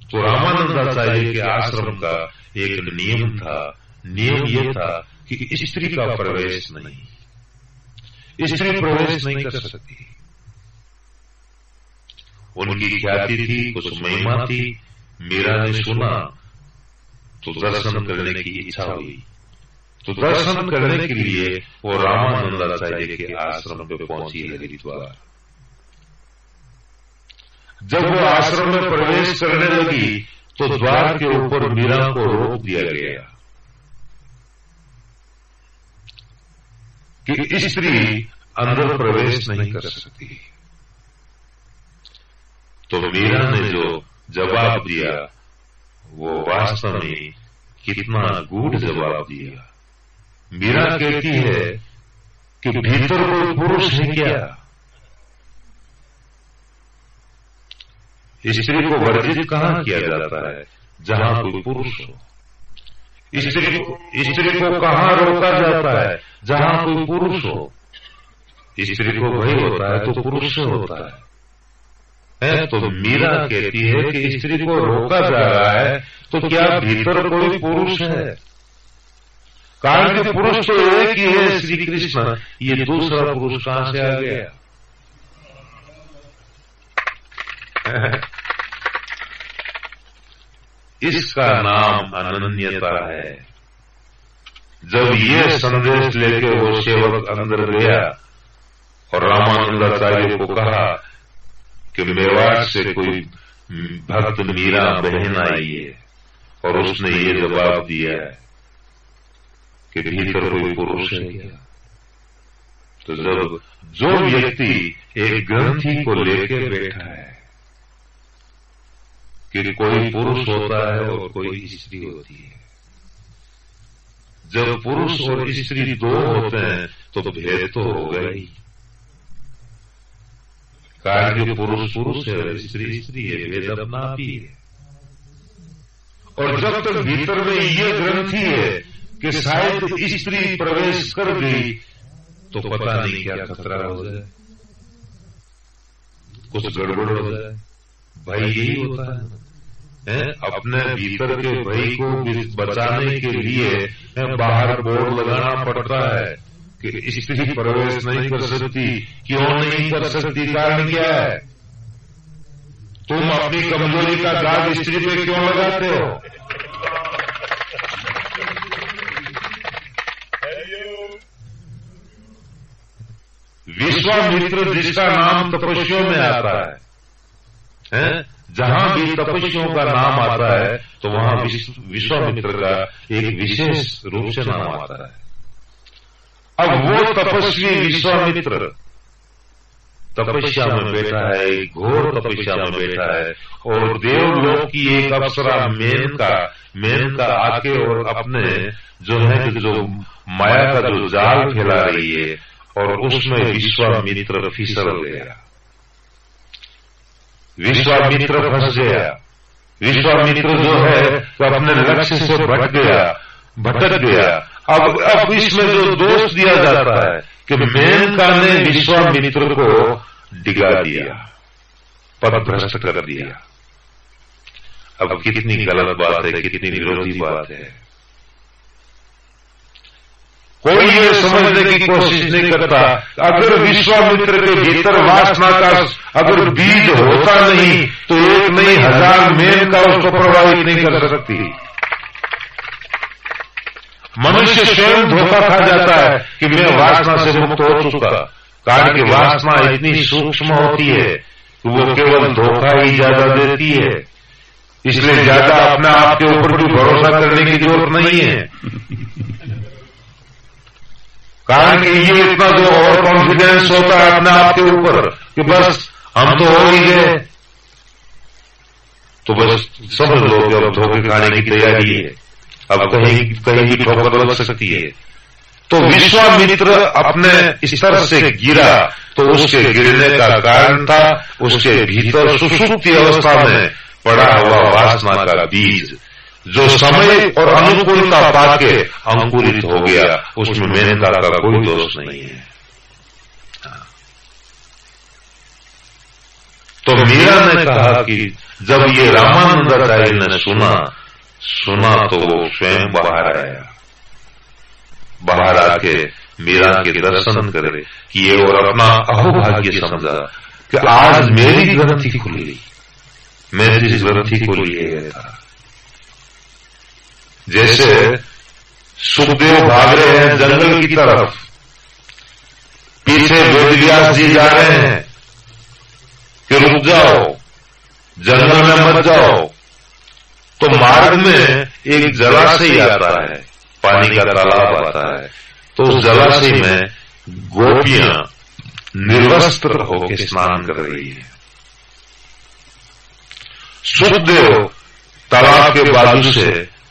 तो रामानंदाचार्य के आश्रम का एक नियम था। नियम यह था कि स्त्री का प्रवेश नहीं, स्त्री प्रवेश नहीं कर सकती। उनकी ख्याति थी, कुछ महिमा थी। मीरा ने सुना तो दर्शन करने की इच्छा हुई। तो दर्शन करने के लिए वो रामानंदाचार्य के आश्रम पे पहुंची हरिद्वार। जब वो आश्रम में प्रवेश करने लगी तो द्वार के ऊपर मीरा को रोक दिया गया कि स्त्री अंदर प्रवेश नहीं कर सकती। तो मीरा ने जो जवाब दिया वो वास्तव में कितना गूढ़ जवाब दिया। मीरा कहती है कि भीतर कोई पुरुष है क्या? स्त्री को वर्जित कहां किया जाता है? जहां कोई पुरुष हो। स्त्री को कहां रोका जाता है? जहां कोई पुरुष हो। स्त्री को भय होता है तो पुरुष से होता है। तो मीरा कहती है कि स्त्री को रोका जा रहा है तो क्या भीतर कोई पुरुष है? कारण कि पुरुष तो एक ही है, श्री कृष्ण। ये दूसरा पुरुष कहां से आ गया? इसका नाम अनन्यता है। जब ये संदेश लेके वो सेवक अंदर गया और रामानंदाचार्य को कहा कि मेवाड़ से कोई भक्त मीरा बहन आई है, और उसने ये जवाब दिया है कि भीतर कोई पुरुष है क्या? तो जब जो व्यक्ति एक ग्रंथि को लेके बैठा है कि कोई पुरुष होता है और कोई स्त्री होती है, जब पुरुष और स्त्री दो होते हैं तो भेद तो होगा ही। कारण कि पुरुष पुरुष है और स्त्री स्त्री है, भेद अपना आप ही है। और जब तक भीतर में ये ग्रंथि है कि शायद स्त्री प्रवेश कर गई तो पता नहीं क्या खतरा हो जाए, कुछ गड़बड़ हो जाए। भाई यही होता है, अपने भीतर के भाई को बचाने के लिए बाहर बोर्ड लगाना पड़ता है कि स्त्री प्रवेश नहीं कर सकती। क्यों नहीं कर सकती? कारण क्या है? तुम अपनी कमजोरी का दाग स्त्री पे क्यों लगाते हो? विश्वामित्र जिसका नाम तपस्वियों में आता है, जहां भी तपस्वियों का नाम आता है तो वहां विश्वामित्र का एक विशेष रूप से नाम आता है। अब वो तपस्वी विश्वामित्र तपस्या में बैठा है, घोर तपस्या में बैठा है, और देवलोक की एक अप्सरा मेनका आके और अपने जो है जो माया का जो जाल फैला रही है, और उसमें विश्वामित्र फिसल गया, विश्वामित्र फंस गया। विश्वामित्र जो है वो अपने लक्ष्य से भटक गया। अब इसमें जो दोष दिया जाता है कि मेनका ने विश्वामित्र को डिगा दिया, पथभ्रष्ट कर दिया। अब कितनी गलत बात है, कितनी विरोधी बात है। कोई ये समझने की कोशिश नहीं करता अगर विश्वामित्र के भीतर वासना का अगर बीज होता नहीं तो एक नहीं हजार मेनका उसको प्रभावित नहीं कर सकती। मनुष्य स्वयं धोखा खा जाता है कि मैं वासना से मुक्त हो चुका। कारण की वासना इतनी सूक्ष्म होती है कि वो केवल धोखा ही ज्यादा देती है, इसलिए ज्यादा अपने आप के ऊपर भी भरोसा करने की जरूरत नहीं है। कारण कि ये इतना जो और कॉन्फिडेंस होता है अपने आप के ऊपर कि बस हम तो हो ही गए, तो बस समझ लो कि अब धोखे खाने की तैयारी है, अब कहीं भी ठोकर लग सकती है। तो विश्वामित्र अपने स्तर से गिरा तो उसके गिरने का कारण था उसके भीतर सुषुप्ति अवस्था में पड़ा हुआ वासना का बीज, जो समय और अनुकूलता पाके अंकुरित हो गया। उसमें मेनका का कोई दोष नहीं है। तो मीरा ने कहा कि जब ये रामानंदाचार्य ने सुना तो वो स्वयं बाहर आया, बाहर आके मीरा के दर्शन करे किए और अपना अहोभाग्य समझा कि आज मेरी ग्रंथि खुली, मैं जिस ग्रंथि को लिए गया था। जैसे सुखदेव भाग रहे हैं जंगल की तरफ, पीछे वेदव्यास जी जा रहे हैं कि रुक जाओ, जंगल में मत जाओ। तो मार्ग में एक जलाशय आता है, पानी का तालाब आता है। तो उस जलाशय में गोपियां निर्वस्त्र होकर स्नान कर रही है। सुखदेव तालाब के बाजू से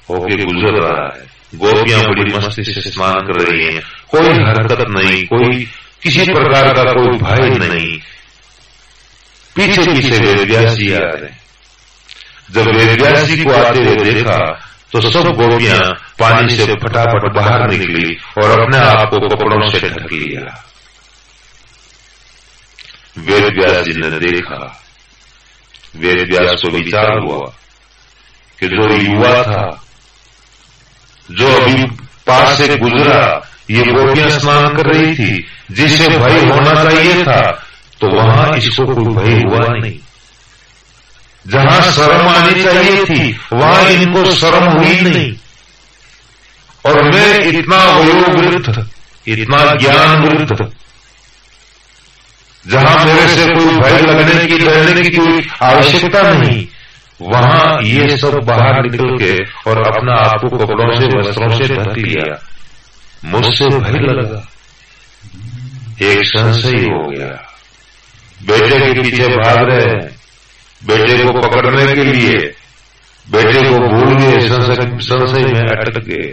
होके गुजर रहा है, गोपियां बड़ी मस्ती से स्नान कर रही हैं, कोई हरकत नहीं, कोई किसी प्रकार का कोई भय नहीं। पीछे पीछे वेदव्यास जी आ रहे हैं। जब वेदव्यास जी को आते हुए देखा तो सब गोपियां पानी से फटाफट बाहर निकली और अपने आप को कपड़ों से ढक लिया। वेदव्यास जी ने देखा, वेदव्यास को विचार हुआ कि जो युवा था, जो अभी पास से गुजरा, ये गोपियां स्नान कर रही थी, जिसे भय होना चाहिए था, तो वहां इसको कोई भय हुआ नहीं। जहां शर्म आनी चाहिए थी वहां इनको शर्म हुई नहीं। और मैं इतना वयोवृद्ध, इतना ज्ञान वृद्ध, जहां मेरे से कोई भय लगने की डरने की कोई आवश्यकता नहीं, वहां ये सब बाहर निकल के और अपना आप को कपड़ों से वस्त्रों से ढक लिया। मुझसे भय लगा, एक संशय हो गया। बेटे के पीछे भाग रहे हैं, बेटे को पकड़ने के लिए, बेटे को भूल गए, संशय में अटक गए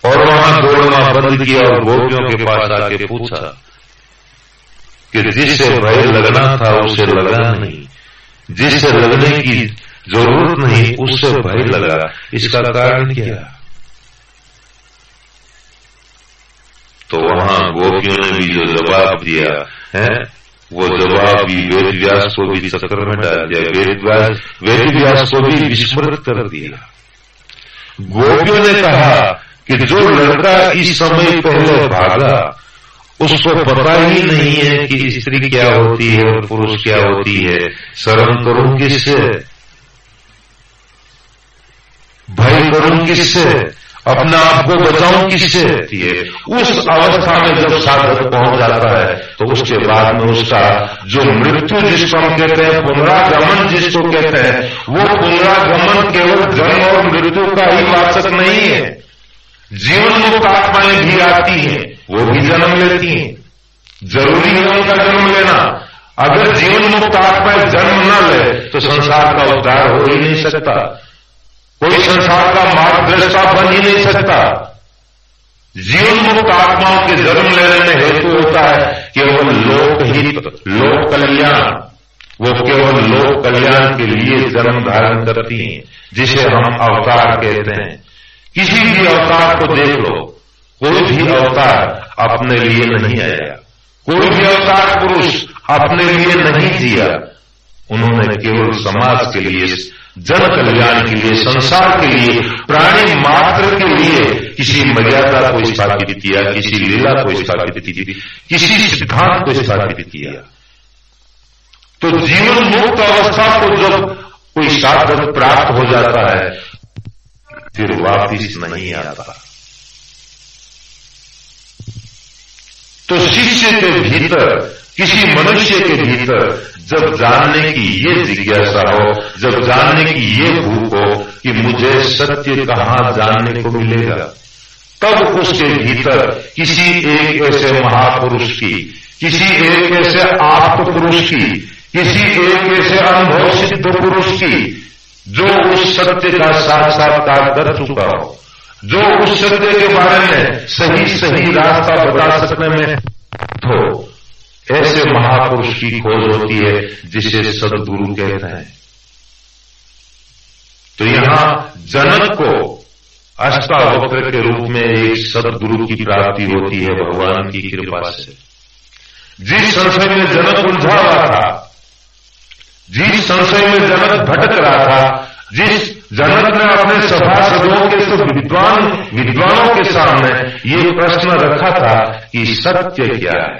और वहां दौड़ना बंद किया और गोपियों के पास आके पूछा कि जिससे भय लगना था उसे लगा नहीं, जिससे लगने की जरूरत नहीं उससे भय लगा, इसका कारण क्या? तो वहां गोपियों ने भी जो जवाब दिया है, वो जवाब भी वेदव्यास को भी चक्कर में डाल दिया, वेदव्यास को भी विस्मृत कर दिया। गोपियों ने कहा कि जो लड़का इस समय पहले भागा उसको पता ही नहीं है कि स्त्री क्या होती है और पुरुष क्या होती है, शर्म करूं किससे, भय करूं किससे, अपने आप को बचाऊं किससे? उस अवस्था में जब साधक पहुंच जाता है तो उसके बाद में उसका जो मृत्यु जिसको हम कहते हैं, पुनरागमन जिसको कहते हैं, वो पुनरागमन केवल जन्म और मृत्यु का ही वाचक नहीं है। जीवन मुक्त आत्माएं भी आती हैं, वो भी जन्म लेती हैं। जरूरी है उनका जन्म लेना। अगर जीवन मुक्त आत्माएं जन्म न ले तो संसार का उद्धार हो ही नहीं सकता, कोई संसार का मार्गदर्शक बन ही नहीं सकता। जीवन मुक्त आत्माओं के जन्म लेने में हेतु होता है केवल लोकहित, लोक कल्याण। वो केवल लोक कल्याण के लिए जन्म धारण करती हैं, जिसे हम अवतार कहते हैं। किसी भी अवतार को देख लो, कोई भी अवतार अपने लिए नहीं आया, कोई भी अवतार पुरुष अपने लिए नहीं जिया। उन्होंने केवल समाज के लिए, जन कल्याण के लिए, संसार के लिए, प्राणी मात्र के लिए किसी मर्यादा को स्थापित किया, किसी लीला को स्थापित की, किसी सिद्धांत को स्थापित किया। तो जीवन मुक्त अवस्था को जब कोई साधक प्राप्त हो जाता है फिर वापिस नहीं आता। तो शिष्य के भीतर, किसी मनुष्य के भीतर जब जानने की ये जिज्ञासा हो, जब जानने की ये भूख हो कि मुझे सत्य कहाँ जानने को मिलेगा, तब उसके भीतर किसी एक ऐसे महापुरुष की, किसी एक ऐसे आप्त पुरुष की, किसी एक ऐसे अनुभव सिद्ध पुरुष की, जो उस सत्य का साक्षात्कार कर चुका हो, जो उस सत्य के बारे में सही सही रास्ता बता सकने में हो, ऐसे महापुरुष की खोज होती है जिसे सद्गुरु कहते हैं। तो यहां जनक को अष्टावक्र के रूप में एक सद्गुरु की प्राप्ति होती है भगवान की कृपा से। जिस संशय में जनक उलझा हुआ था, जिस संशय में जनक भटक रहा था, जिस जनक ने अपने सभासदों के सब विद्वानों के सामने ये प्रश्न रखा था कि सत्य क्या है,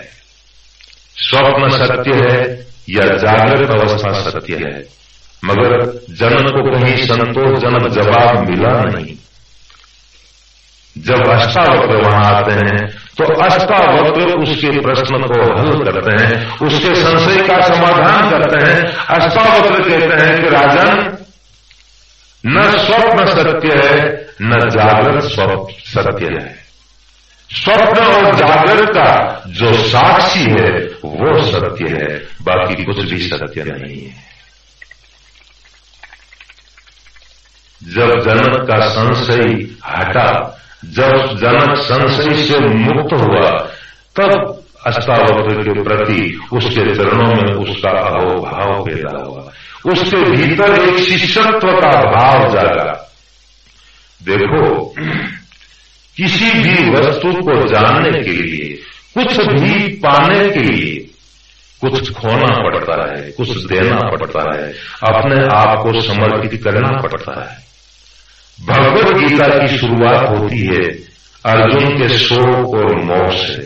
स्वप्न सत्य है या जागृत अवस्था सत्य है, मगर जनक को कहीं संतोषजनक जवाब मिला नहीं। जब अष्टावक्र वहां आते हैं तो अष्टावक्र उसके प्रश्न को हल करते हैं, उसके संशय का समाधान करते हैं। अष्टावक्र कहते हैं कि राजन, न स्वप्न सत्य है न जागृत सत्य है। स्वप्न और जागृत का जो साक्षी है वो सत्य है, बाकी कुछ भी सत्य नहीं है। जब जनक का संशय हटा, जब जनक संशय से मुक्त हुआ, तब अष्टावक्र के प्रति उसके चरणों में उसका अहोभाव पैदा हुआ, उसके भीतर एक शिष्यत्व का भाव जागा। देखो, किसी भी वस्तु को जानने के लिए, कुछ भी पाने के लिए कुछ खोना पड़ता है, कुछ देना पड़ता है, अपने आप को समर्पित करना पड़ता है। भगवद गीता की शुरुआत होती है अर्जुन के शोक और मोह से।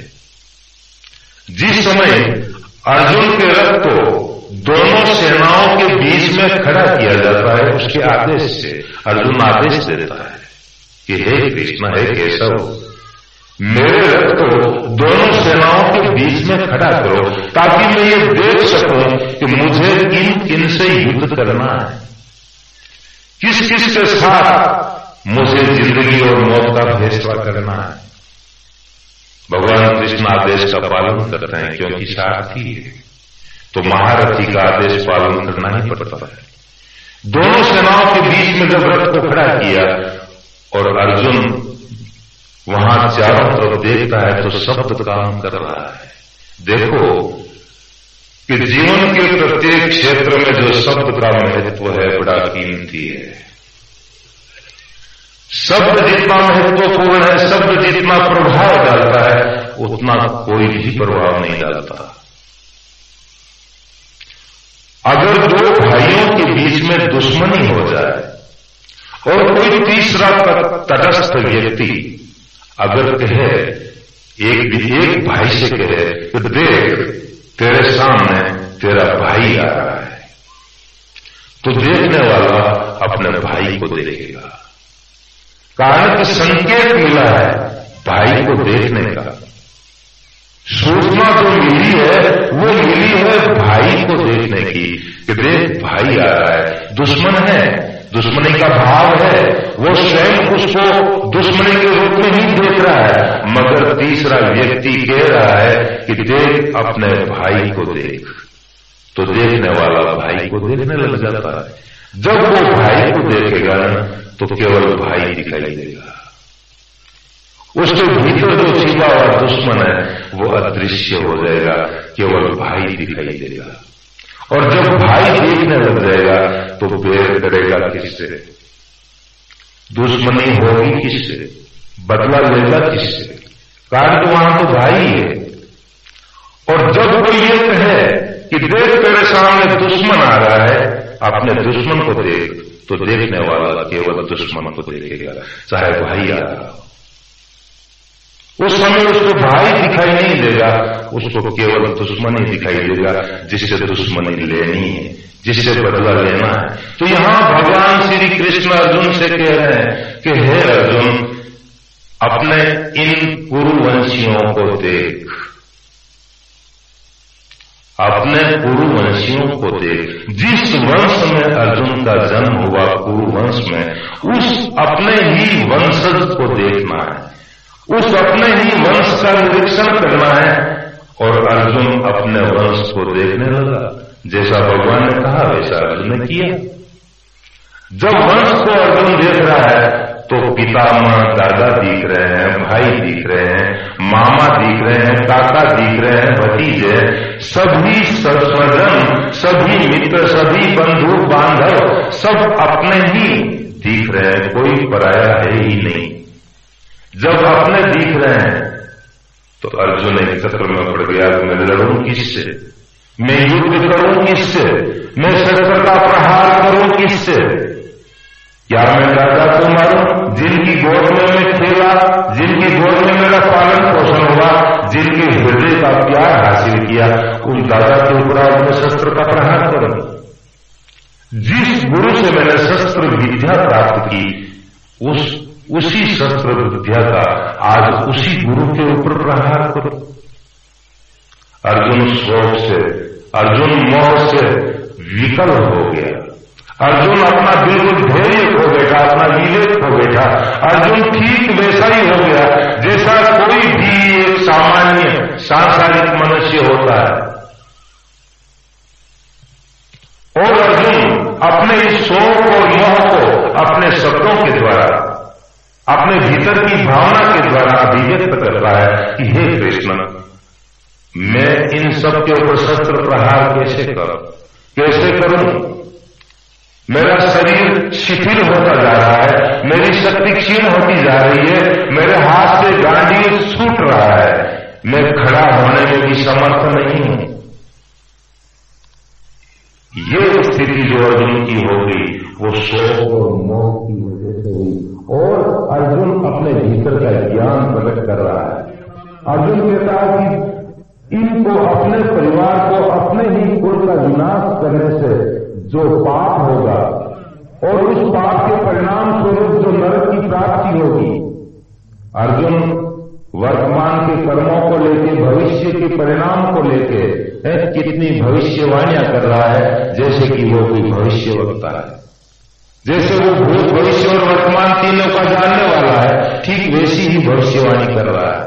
जिस समय अर्जुन के रथ को दोनों सेनाओं के बीच में खड़ा किया जाता है, उसके आदेश से अर्जुन आदेश देता है कि हे कृष्ण, हे केशव, मेरे रथ को दोनों सेनाओं के बीच में खड़ा करो ताकि मैं ये देख सकूं कि मुझे किन से युद्ध करना है, किस किस के साथ मुझे जिंदगी और मौत का फैसला करना है। भगवान कृष्ण आदेश का पालन करते हैं क्योंकि सारथी है, तो महारथी का आदेश पालन करना ही पड़ता है। दोनों सेनाओं के बीच में जब रथ को खड़ा किया और अर्जुन वहां चारों तरफ देखता है तो शब्द काम कर रहा है। देखो कि जीवन के प्रत्येक क्षेत्र में जो शब्द का महत्व है बड़ा कीमती है। शब्द जितना महत्वपूर्ण है, शब्द जितना प्रभाव डालता है, उतना कोई भी प्रभाव नहीं डालता। अगर दो भाइयों के बीच में दुश्मनी हो जाए और कोई तीसरा तटस्थ व्यक्ति अगर कहे, एक भाई से कहे कि देख तेरे सामने तेरा भाई आ रहा है, तो देखने वाला अपने भाई को देखेगा। कारण कि संकेत मिला है भाई को देखने का, सूचना जो मिली है वो मिली है भाई को देखने की कि देख भाई आ रहा है। दुश्मन है, दुश्मनी का भाव है, वो स्वयं उसको दुश्मनी के रूप में ही देख रहा है, मगर तीसरा व्यक्ति कह रहा है कि देख अपने भाई को देख, तो देखने वाला भाई को देखने लग जाता है। जब वो भाई को देखेगा तो केवल भाई दिखाई देगा, उसके भीतर जो छिपा हुआ दुश्मन है वो अदृश्य हो जाएगा, केवल भाई दिखाई देगा। और जब भाई देखने लग जाएगा तो बैर करेगा किससे, दुश्मनी होगी किससे, बदला लेगा किससे, कारण तो वहां तो भाई है। और जब वो ये कहे कि देख तेरे सामने दुश्मन आ रहा है, अपने दुश्मन को देख, तो देखने वाला केवल दुश्मन को देखेगा, चाहे भाई आ रहा हो। उस समय उसको भाई दिखाई नहीं देगा, उसको केवल दुश्मनी दिखाई देगा, जिससे दुश्मनी लेनी है, जिससे बदला लेना है। तो यहां भगवान श्री कृष्ण अर्जुन से कह रहे हैं कि हे अर्जुन, अपने इन कुरुवंशियों को देख, अपने कुरुवंशियों को देख। जिस वंश में अर्जुन का जन्म हुआ, कुरुवंश में, उस अपने ही वंशज को देखना है, उस अपने ही वंश का निरीक्षण करना है। और अर्जुन अपने वंश को देखने लगा, जैसा भगवान ने कहा वैसा अर्जुन ने किया। जब वंश को अर्जुन देख रहा है तो पितामह दादा दिख रहे हैं, भाई दिख रहे हैं, मामा दिख रहे हैं, काका दिख रहे हैं, भतीजे, सभी स्वजन, सभी मित्र, सभी बंधु बांधव सब अपने ही दिख रहे हैं, कोई पराया है ही नहीं। जब अपने दिख रहे हैं तो अर्जुन एक चक्र में पड़ गया, मैं लड़ूं किससे, मैं युद्ध करूं किससे, मैं शस्त्र का प्रहार करूं किससे? क्या मैं राजा को मारूं जिनकी गोद में मैं खेला, जिनकी गोद में मेरा पालन पोषण हुआ, जिनके हृदय का प्यार हासिल किया, उन दादा के ऊपर आज मैं शस्त्र का प्रहार करूं? जिस गुरु से मैंने शस्त्र विद्या प्राप्त की, उसी शस्त्र विद्या का आज उसी गुरु के ऊपर प्रहार करो। अर्जुन शोक से, अर्जुन मोह से विकल हो गया। अर्जुन अपना बिल्कुल धैर्य खो बैठा, अपना विवेक खो बैठा। अर्जुन ठीक वैसा ही हो गया जैसा कोई भी एक सामान्य सांसारिक मनुष्य होता है। और अर्जुन अपने इस शोक और मोह को अपने शब्दों के द्वारा, अपने भीतर की भावना के द्वारा अभिव्यक्त कर रहा है कि हे कृष्ण, मैं इन सब के ऊपर शस्त्र प्रहार कैसे करूं? मेरा शरीर शिथिल होता जा रहा है, मेरी शक्ति क्षीण होती जा रही है, मेरे हाथ से गांडी छूट रहा है, मैं खड़ा होने में भी समर्थ नहीं हूं। ये स्थिति जो अर्जुन की होगी वो शोक और मोह की वजह से हुई। और अर्जुन अपने भीतर का ज्ञान प्रकट कर रहा है। अर्जुन कहता है कि इनको, अपने परिवार को, अपने ही कुल का विनाश करने से जो पाप होगा और उस पाप के परिणाम स्वरूप जो नरक की प्राप्ति होगी, अर्जुन वर्तमान के कर्मों को लेके, भविष्य के परिणाम को लेके कितनी भविष्यवाणियां कर रहा है, जैसे कि वो कोई भविष्यवक्ता है, जैसे वो भूत, भविष्य और वर्तमान तीनों का जानने वाला है, ठीक वैसी ही भविष्यवाणी कर रहा है।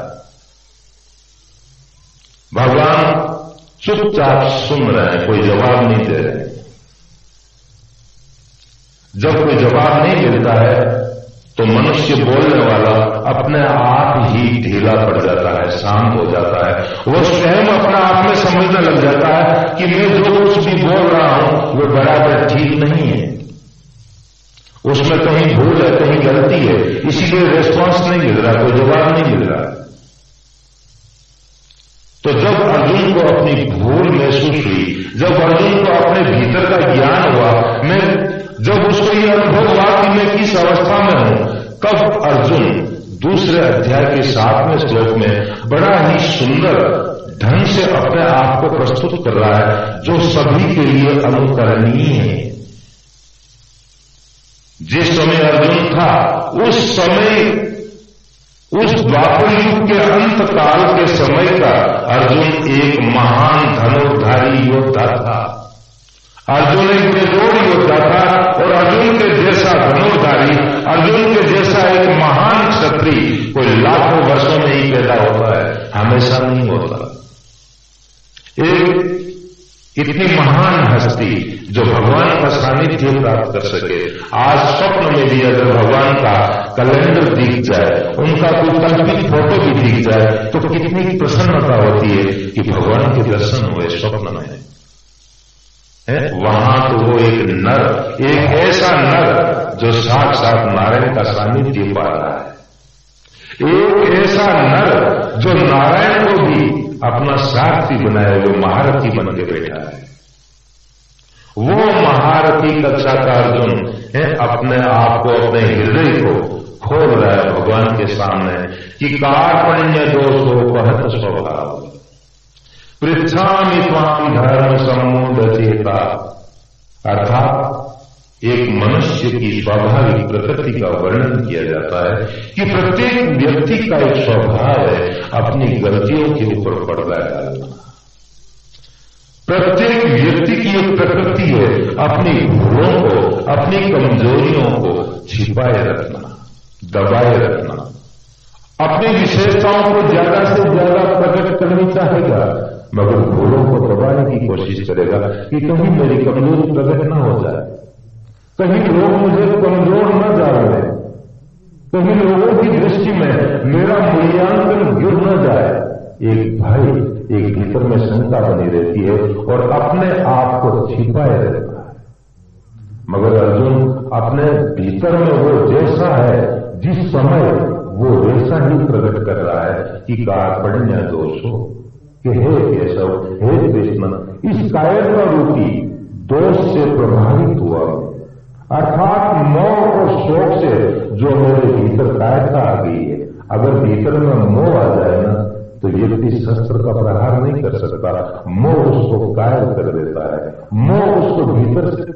भगवान चुपचाप सुन रहे हैं, कोई जवाब नहीं दे रहे। जब कोई जवाब नहीं मिलता है तो मनुष्य बोलने वाला अपने आप ही ढीला पड़ जाता है, शांत हो जाता है। वो स्वयं अपना आप में समझने लग जाता है कि मैं जो कुछ भी बोल रहा हूं वो बराबर ठीक नहीं है, उसमें कहीं भूल है, कहीं गलती है, इसीलिए रेस्पॉन्स नहीं मिल रहा, कोई जवाब नहीं मिल रहा। तो जब अर्जुन को अपनी भूल महसूस हुई, जब अर्जुन को अपने भीतर का ज्ञान हुआ, जब उसको ये अनुभव हुआ कि मैं किस अवस्था में हूं, तब अर्जुन दूसरे अध्याय के 7वें श्लोक में बड़ा ही सुंदर ढंग से अपने आप को प्रस्तुत कर रहा है, जो सभी के लिए अनुकरणीय है। जिस समय अर्जुन था, उस समय, उस द्वापर युग के अंत काल के समय का अर्जुन एक महान धनुर्धारी योद्धा था। अर्जुन एक बेजोड़ योद्धा था और अर्जुन के जैसा धनुर्धारी, अर्जुन के जैसा एक महान क्षत्रिय कोई लाखों वर्षों में ही पैदा होता है, हमेशा नहीं होता। एक इतनी महान हस्ती जो भगवान का सानिध्य प्राप्त कर सके, आज स्वप्न में भी अगर भगवान का कैलेंडर दिख जाए, उनका कोई कल्पित फोटो भी दिख जाए, तो कितनी प्रसन्नता होती है कि भगवान के दर्शन हुए स्वप्न में। वहां तो वो एक नर, एक ऐसा नर जो साक्षात नारायण का सानिध्य पा रहा है, एक ऐसा नर जो नारायण को भी अपना सारथी बनाए हुए महारथी बन के बैठा है। वो महारथी कक्षा का अर्जुन अपने आप को, अपने हृदय को खोल रहा है भगवान के सामने कि कार्पण्य दोषो कहत स्वभाव पृच्छामि त्वाम धर्म सम्मूढ़चेता। अर्थात एक मनुष्य की स्वाभाविक प्रकृति का वर्णन किया जाता है कि प्रत्येक व्यक्ति का एक स्वभाव है अपनी गलतियों के ऊपर पर्दा डालना। प्रत्येक व्यक्ति की एक प्रकृति है अपनी भूलों को, अपनी कमजोरियों को छिपाए रखना, दबाए रखना। अपनी विशेषताओं को ज्यादा से ज्यादा प्रकट करनी चाहेगा, मगर भूलों को दबाने की कोशिश करेगा कि कहीं मेरी कमजोरी प्रकट न हो जाए, कहीं लोग मुझे कमजोर न जाने, कहीं लोगों की दृष्टि में मेरा मूल्यांकन गिर न जाए। एक भाई, एक भीतर में शंका बनी रहती है और अपने आप को छिपाए रहता है। मगर अर्जुन अपने भीतर में वो जैसा है, जिस समय वो ऐसा ही प्रकट कर रहा है कि कार्पण्य दोष हो कि हे केशव, हे कृष्ण, इस कायरता रूपी दोष से प्रभावित हुआ, अर्थात मोह और शोक से जो मेरे भीतर कायरता आ गई है। अगर भीतर में मोह आ जाए ना तो व्यक्ति शस्त्र का प्रहार नहीं कर सकता, मोह उसको कायर कर देता है, मोह उसको भीतर से